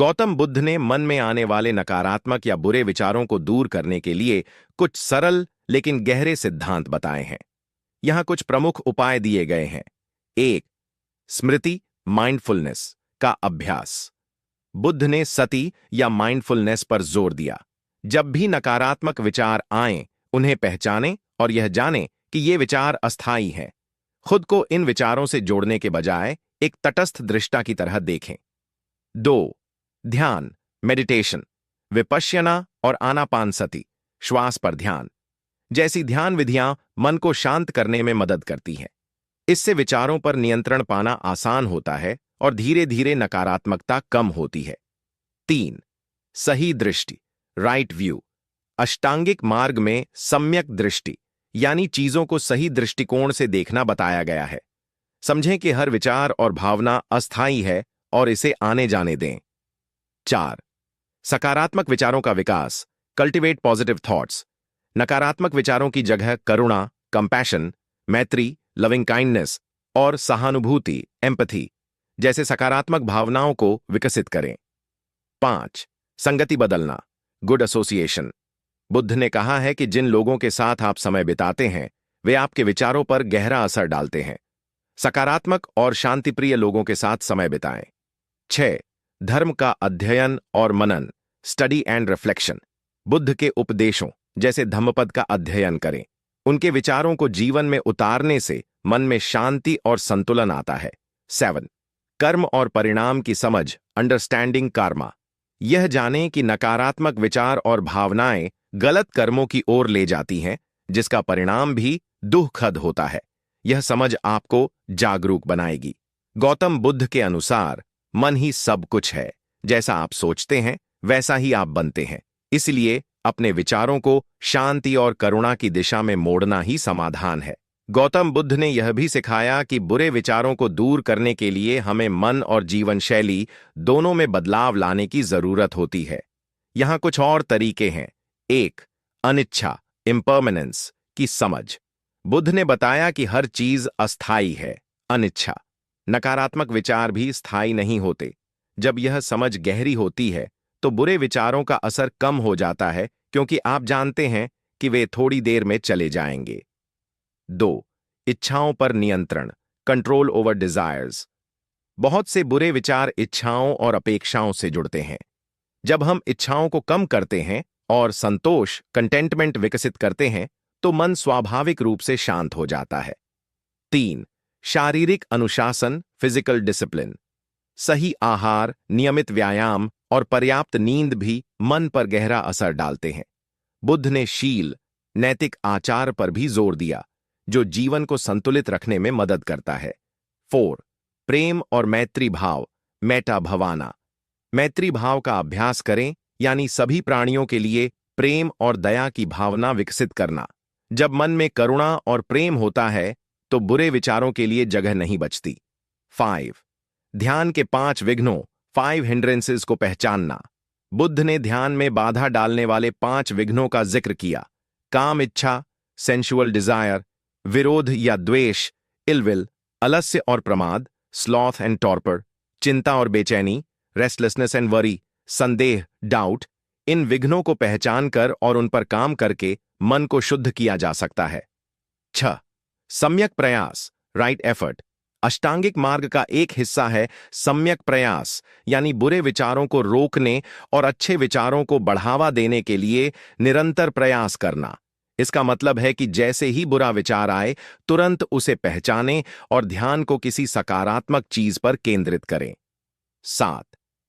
गौतम बुद्ध ने मन में आने वाले नकारात्मक या बुरे विचारों को दूर करने के लिए कुछ सरल लेकिन गहरे सिद्धांत बताए हैं। यहां कुछ प्रमुख उपाय दिए गए हैं। 1. स्मृति माइंडफुलनेस का अभ्यास। बुद्ध ने सती या माइंडफुलनेस पर जोर दिया। जब भी नकारात्मक विचार आएं, उन्हें पहचानें और यह जानें कि ये विचार अस्थायी हैं। खुद को इन विचारों से जोड़ने के बजाय एक तटस्थ दृष्टा की तरह देखें। 2. ध्यान मेडिटेशन, विपश्यना और आनापानसति श्वास पर ध्यान जैसी ध्यान विधियां मन को शांत करने में मदद करती हैं। इससे विचारों पर नियंत्रण पाना आसान होता है और धीरे धीरे नकारात्मकता कम होती है। 3. सही दृष्टि राइट व्यू। अष्टांगिक मार्ग में सम्यक दृष्टि यानी चीजों को सही दृष्टिकोण से देखना बताया गया है। समझें कि हर विचार और भावना अस्थायी है और इसे आने जाने दें। 4. सकारात्मक विचारों का विकास कल्टिवेट पॉजिटिव थॉट्स। नकारात्मक विचारों की जगह करुणा कंपैशन, मैत्री लविंग काइंडनेस और सहानुभूति एम्पैथी जैसे सकारात्मक भावनाओं को विकसित करें। 5. संगति बदलना गुड एसोसिएशन। बुद्ध ने कहा है कि जिन लोगों के साथ आप समय बिताते हैं वे आपके विचारों पर गहरा असर डालते हैं। सकारात्मक और शांतिप्रिय लोगों के साथ समय बिताएं। 6. धर्म का अध्ययन और मनन स्टडी एंड रिफ्लेक्शन। बुद्ध के उपदेशों जैसे धम्मपद का अध्ययन करें। उनके विचारों को जीवन में उतारने से मन में शांति और संतुलन आता है। 7. कर्म और परिणाम की समझ अंडरस्टैंडिंग कार्मा। यह जानें कि नकारात्मक विचार और भावनाएं गलत कर्मों की ओर ले जाती हैं, जिसका परिणाम भी दुखद होता है। यह समझ आपको जागरूक बनाएगी। गौतम बुद्ध के अनुसार मन ही सब कुछ है। जैसा आप सोचते हैं वैसा ही आप बनते हैं। इसलिए अपने विचारों को शांति और करुणा की दिशा में मोड़ना ही समाधान है। गौतम बुद्ध ने यह भी सिखाया कि बुरे विचारों को दूर करने के लिए हमें मन और जीवन शैली दोनों में बदलाव लाने की जरूरत होती है। यहां कुछ और तरीके हैं। 1. अनिच्छा इम्पर्मनेंस की समझ। बुद्ध ने बताया कि हर चीज अस्थायी है। अनिच्छा नकारात्मक विचार भी स्थायी नहीं होते। जब यह समझ गहरी होती है तो बुरे विचारों का असर कम हो जाता है, क्योंकि आप जानते हैं कि वे थोड़ी देर में चले जाएंगे। 2. इच्छाओं पर नियंत्रण कंट्रोल ओवर डिजायर्स। बहुत से बुरे विचार इच्छाओं और अपेक्षाओं से जुड़ते हैं। जब हम इच्छाओं को कम करते हैं और संतोष कंटेंटमेंट विकसित करते हैं तो मन स्वाभाविक रूप से शांत हो जाता है। 3. शारीरिक अनुशासन फिजिकल डिसिप्लिन। सही आहार, नियमित व्यायाम और पर्याप्त नींद भी मन पर गहरा असर डालते हैं। बुद्ध ने शील नैतिक आचार पर भी जोर दिया, जो जीवन को संतुलित रखने में मदद करता है। 4. प्रेम और मैत्री भाव मेटा भवाना। मैत्री भाव का अभ्यास करें, यानी सभी प्राणियों के लिए प्रेम और दया की भावना विकसित करना। जब मन में करुणा और प्रेम होता है तो बुरे विचारों के लिए जगह नहीं बचती। 5. ध्यान के 5 विघ्नों 5 हिंड्रेंसेस को पहचानना। बुद्ध ने ध्यान में बाधा डालने वाले 5 विघ्नों का जिक्र किया। काम इच्छा सेंशुअल डिजायर, विरोध या द्वेष इलविल, आलस्य और प्रमाद स्लॉथ एंड टॉर्पर, चिंता और बेचैनी रेस्टलेसनेस एंड वरी, संदेह डाउट। इन विघ्नों को पहचानकर और उन पर काम करके मन को शुद्ध किया जा सकता है। 6. सम्यक प्रयास राइट एफर्ट। अष्टांगिक मार्ग का एक हिस्सा है सम्यक प्रयास, यानी बुरे विचारों को रोकने और अच्छे विचारों को बढ़ावा देने के लिए निरंतर प्रयास करना। इसका मतलब है कि जैसे ही बुरा विचार आए तुरंत उसे पहचानें और ध्यान को किसी सकारात्मक चीज पर केंद्रित करें। 7.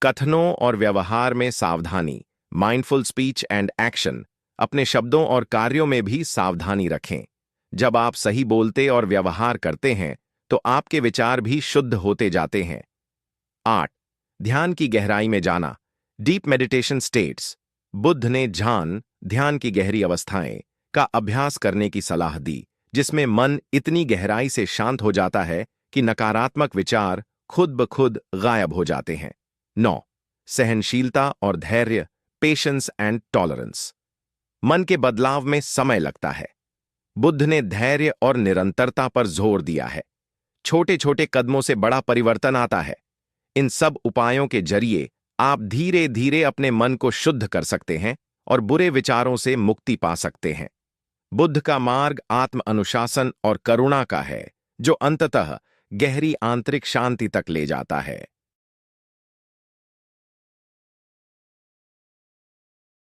कथनों और व्यवहार में सावधानी माइंडफुल स्पीच एंड एक्शन। अपने शब्दों और कार्यों में भी सावधानी रखें। जब आप सही बोलते और व्यवहार करते हैं तो आपके विचार भी शुद्ध होते जाते हैं। 8. ध्यान की गहराई में जाना डीप मेडिटेशन स्टेट्स। बुद्ध ने ध्यान की गहरी अवस्थाएं का अभ्यास करने की सलाह दी, जिसमें मन इतनी गहराई से शांत हो जाता है कि नकारात्मक विचार खुद ब खुद गायब हो जाते हैं। 9. सहनशीलता और धैर्य पेशेंस एंड टॉलरेंस। मन के बदलाव में समय लगता है। बुद्ध ने धैर्य और निरंतरता पर जोर दिया है। छोटे छोटे कदमों से बड़ा परिवर्तन आता है। इन सब उपायों के जरिए आप धीरे धीरे अपने मन को शुद्ध कर सकते हैं और बुरे विचारों से मुक्ति पा सकते हैं। बुद्ध का मार्ग आत्म अनुशासन और करुणा का है, जो अंततः गहरी आंतरिक शांति तक ले जाता है।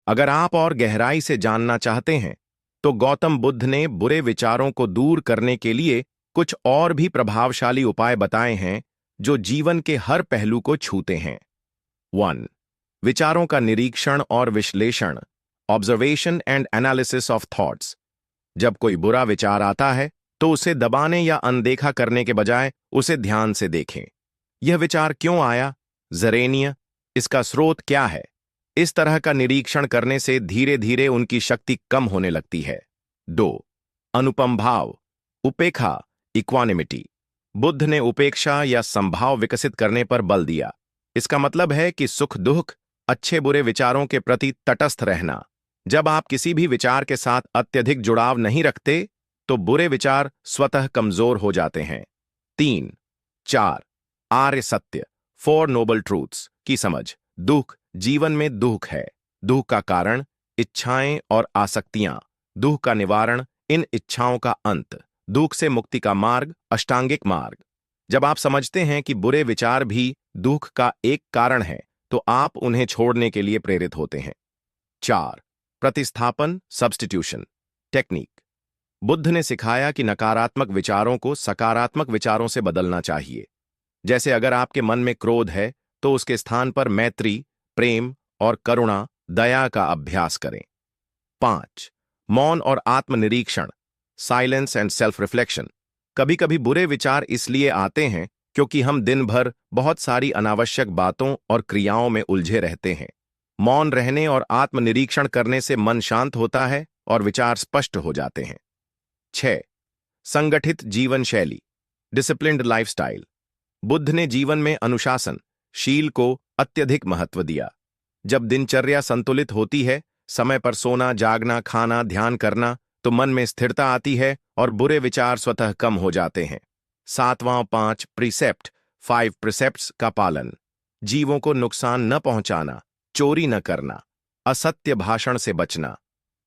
अगर आप और गहराई से जानना चाहते हैं, तो गौतम बुद्ध ने बुरे विचारों को दूर करने के लिए कुछ और भी प्रभावशाली उपाय बताए हैं, जो जीवन के हर पहलू को छूते हैं। 1. विचारों का निरीक्षण और विश्लेषण, observation and analysis of thoughts. जब कोई बुरा विचार आता है, तो उसे दबाने या अनदेखा करने के बजाय उसे ध्यान से देखें। यह विचार क्यों आया? जरेनिया, इसका स्रोत क्या है? इस तरह का निरीक्षण करने से धीरे धीरे उनकी शक्ति कम होने लगती है। 2. अनुपम भाव, उपेक्षा, इक्वानिमिटी। बुद्ध ने उपेक्षा या संभाव विकसित करने पर बल दिया। इसका मतलब है कि सुख दुख, अच्छे बुरे विचारों के प्रति तटस्थ रहना। जब आप किसी भी विचार के साथ अत्यधिक जुड़ाव नहीं रखते, तो बुरे विचार स्वतः कमजोर हो जाते हैं। 3. 4. आर्य सत्य, 4 नोबल ट्रूथ्स की समझ। दुख, जीवन में दुख है। दुख का कारण इच्छाएं और आसक्तियां। दुख का निवारण, इन इच्छाओं का अंत। दुख से मुक्ति का मार्ग, अष्टांगिक मार्ग। जब आप समझते हैं कि बुरे विचार भी दुख का एक कारण है, तो आप उन्हें छोड़ने के लिए प्रेरित होते हैं। 4. प्रतिस्थापन, सब्स्टिट्यूशन टेक्निक। बुद्ध ने सिखाया कि नकारात्मक विचारों को सकारात्मक विचारों से बदलना चाहिए। जैसे अगर आपके मन में क्रोध है, तो उसके स्थान पर मैत्री, प्रेम और करुणा, दया का अभ्यास करें। 5. मौन और आत्मनिरीक्षण, साइलेंस एंड सेल्फ रिफ्लेक्शन। कभी कभी बुरे विचार इसलिए आते हैं क्योंकि हम दिन भर बहुत सारी अनावश्यक बातों और क्रियाओं में उलझे रहते हैं। मौन रहने और आत्मनिरीक्षण करने से मन शांत होता है और विचार स्पष्ट हो जाते हैं। 6. संगठित जीवन शैली, डिसिप्लिन्ड लाइफस्टाइल। बुद्ध ने जीवन में अनुशासन, शील को अत्यधिक महत्व दिया। जब दिनचर्या संतुलित होती है, समय पर सोना, जागना, खाना, ध्यान करना, तो मन में स्थिरता आती है और बुरे विचार स्वतः कम हो जाते हैं। 7वां 5 प्रीसेप्ट, 5 प्रीसेप्ट्स का पालन। जीवों को नुकसान न पहुंचाना, चोरी न करना, असत्य भाषण से बचना,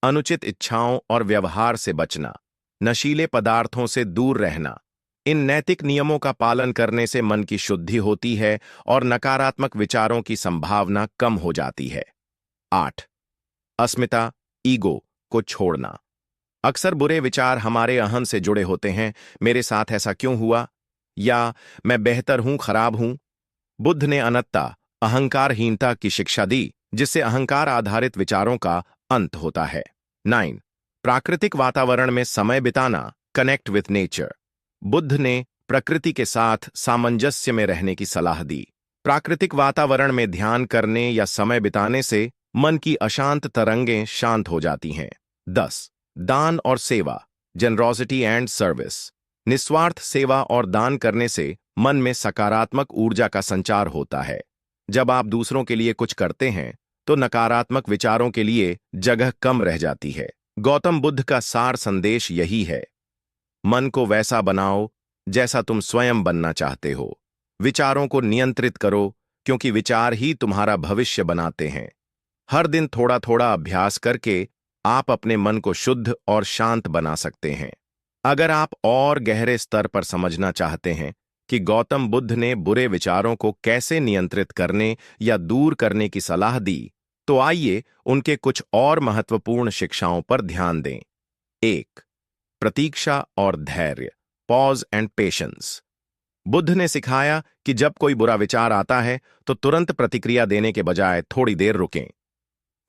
अनुचित इच्छाओं और व्यवहार से बचना, नशीले पदार्थों से दूर रहना। इन नैतिक नियमों का पालन करने से मन की शुद्धि होती है और नकारात्मक विचारों की संभावना कम हो जाती है। 8. अस्मिता, ईगो को छोड़ना। अक्सर बुरे विचार हमारे अहम से जुड़े होते हैं। मेरे साथ ऐसा क्यों हुआ, या मैं बेहतर हूं, खराब हूं। बुद्ध ने अनत्ता, अहंकारहीनता की शिक्षा दी, जिससे अहंकार आधारित विचारों का अंत होता है। 9. प्राकृतिक वातावरण में समय बिताना, कनेक्ट विथ नेचर। बुद्ध ने प्रकृति के साथ सामंजस्य में रहने की सलाह दी। प्राकृतिक वातावरण में ध्यान करने या समय बिताने से मन की अशांत तरंगें शांत हो जाती हैं। 10. दान और सेवा, जेनरोसिटी एंड सर्विस। निस्वार्थ सेवा और दान करने से मन में सकारात्मक ऊर्जा का संचार होता है। जब आप दूसरों के लिए कुछ करते हैं, तो नकारात्मक विचारों के लिए जगह कम रह जाती है। गौतम बुद्ध का सार संदेश यही है: मन को वैसा बनाओ जैसा तुम स्वयं बनना चाहते हो। विचारों को नियंत्रित करो, क्योंकि विचार ही तुम्हारा भविष्य बनाते हैं। हर दिन थोड़ा थोड़ा अभ्यास करके आप अपने मन को शुद्ध और शांत बना सकते हैं। अगर आप और गहरे स्तर पर समझना चाहते हैं कि गौतम बुद्ध ने बुरे विचारों को कैसे नियंत्रित करने या दूर करने की सलाह दी, तो आइए उनके कुछ और महत्वपूर्ण शिक्षाओं पर ध्यान दें। 1. प्रतीक्षा और धैर्य, पॉज एंड पेशेंस। बुद्ध ने सिखाया कि जब कोई बुरा विचार आता है, तो तुरंत प्रतिक्रिया देने के बजाय थोड़ी देर रुकें।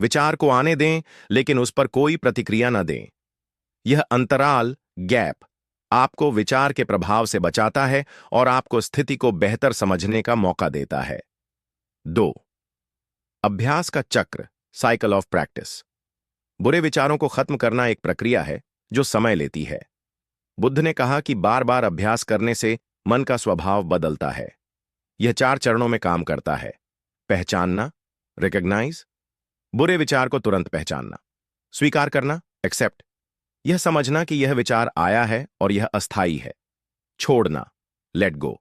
विचार को आने दें, लेकिन उस पर कोई प्रतिक्रिया न दें। यह अंतराल, गैप, आपको विचार के प्रभाव से बचाता है और आपको स्थिति को बेहतर समझने का मौका देता है। 2. अभ्यास का चक्र, साइकिल ऑफ प्रैक्टिस। बुरे विचारों को खत्म करना एक प्रक्रिया है जो समय लेती है। बुद्ध ने कहा कि बार बार अभ्यास करने से मन का स्वभाव बदलता है। यह 4 चरणों में काम करता है। पहचानना, रिकॉग्नाइज, बुरे विचार को तुरंत पहचानना। स्वीकार करना, एक्सेप्ट, यह समझना कि यह विचार आया है और यह अस्थायी है। छोड़ना, लेट गो,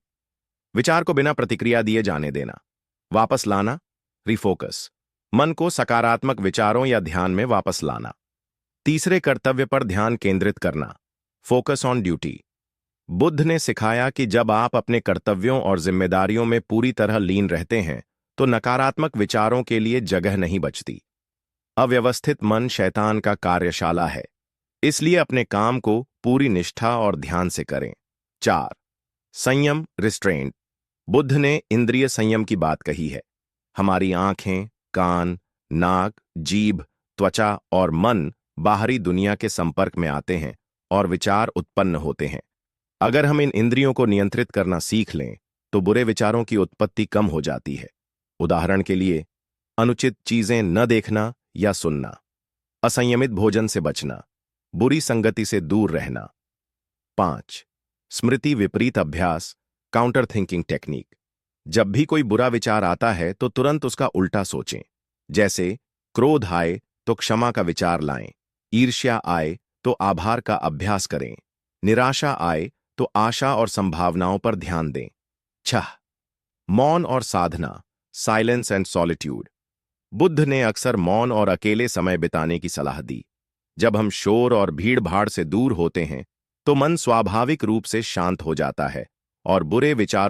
विचार को बिना प्रतिक्रिया दिए जाने देना। वापस लाना, रिफोकस, मन को सकारात्मक विचारों या ध्यान में वापस लाना। तीसरे, कर्तव्य पर ध्यान केंद्रित करना, फोकस ऑन ड्यूटी। बुद्ध ने सिखाया कि जब आप अपने कर्तव्यों और जिम्मेदारियों में पूरी तरह लीन रहते हैं तो नकारात्मक विचारों के लिए जगह नहीं बचती। अव्यवस्थित मन शैतान का कार्यशाला है, इसलिए अपने काम को पूरी निष्ठा और ध्यान से करें। 4, संयम, रिस्ट्रेंट। बुद्ध ने इंद्रिय संयम की बात कही है। हमारी आंखें, कान, नाक, जीभ, त्वचा और मन बाहरी दुनिया के संपर्क में आते हैं और विचार उत्पन्न होते हैं। अगर हम इन इंद्रियों को नियंत्रित करना सीख लें तो बुरे विचारों की उत्पत्ति कम हो जाती है। उदाहरण के लिए, अनुचित चीजें न देखना या सुनना, असंयमित भोजन से बचना, बुरी संगति से दूर रहना। 5, स्मृति विपरीत अभ्यास, काउंटर थिंकिंग टेक्निक। जब भी कोई बुरा विचार आता है तो तुरंत उसका उल्टा सोचें। जैसे क्रोध आए तो क्षमा का विचार लाएं, ईर्ष्या आए तो आभार का अभ्यास करें, निराशा आए तो आशा और संभावनाओं पर ध्यान दें। 6, मौन और साधना, साइलेंस एंड सॉलिट्यूड। बुद्ध ने अक्सर मौन और अकेले समय बिताने की सलाह दी। जब हम शोर और भीड़ भाड़ से दूर होते हैं तो मन स्वाभाविक रूप से शांत हो जाता है और बुरे विचारों